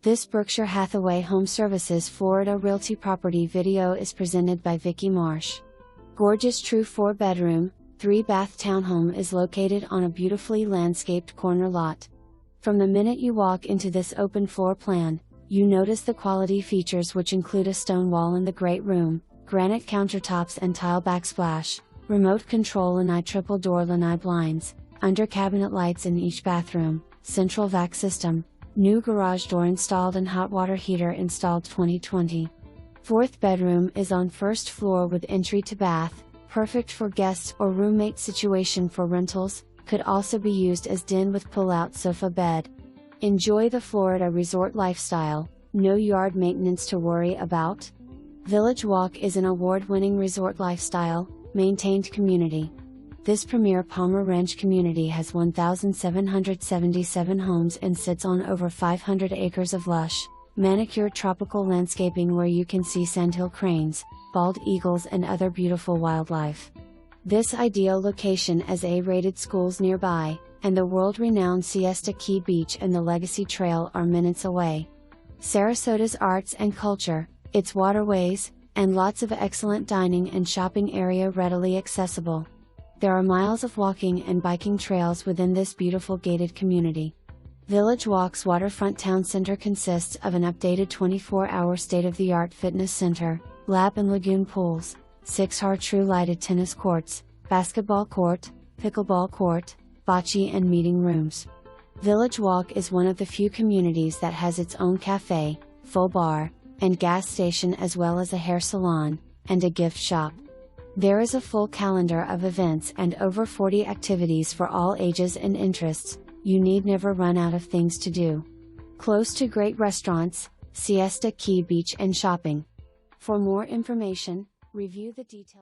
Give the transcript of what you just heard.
This Berkshire Hathaway HomeServices Florida Realty property video is presented by Vicky Marsh. Gorgeous true 4-bedroom, 3-bath townhome is located on a beautifully landscaped corner lot. From the minute you walk into this open floor plan, you notice the quality features, which include a stone wall in the great room, granite countertops and tile backsplash, remote control lanai triple door lanai blinds, under cabinet lights in each bathroom, central vac system, new garage door installed and hot water heater installed 2020. 4th bedroom is on 1st floor with entry to bath, perfect for guests or roommate situation for rentals, could also be used as den with pull-out sofa bed. Enjoy the Florida resort lifestyle, no yard maintenance to worry about. VillageWalk is an award-winning resort lifestyle, maintained community. This premier Palmer Ranch community has 1,777 homes and sits on over 500 acres of lush, manicured tropical landscaping where you can see sandhill cranes, bald eagles and other beautiful wildlife. This ideal location as A-rated schools nearby, and the world-renowned Siesta Key Beach and the Legacy Trail are minutes away. Sarasota's arts and culture, its waterways, and lots of excellent dining and shopping area readily accessible. There are miles of walking and biking trails within this beautiful gated community. VillageWalk's Waterfront Town Center consists of an updated 24-hour state-of-the-art fitness center, lab and lagoon pools, 6 Har-tru lighted tennis courts, basketball court, pickleball court, bocce and meeting rooms. VillageWalk is one of the few communities that has its own cafe, full bar, and gas station, as well as a hair salon, and a gift shop. There is a full calendar of events and over 40 activities for all ages and interests. You need never run out of things to do. Close to great restaurants, Siesta Key Beach and shopping. For more information, review the details.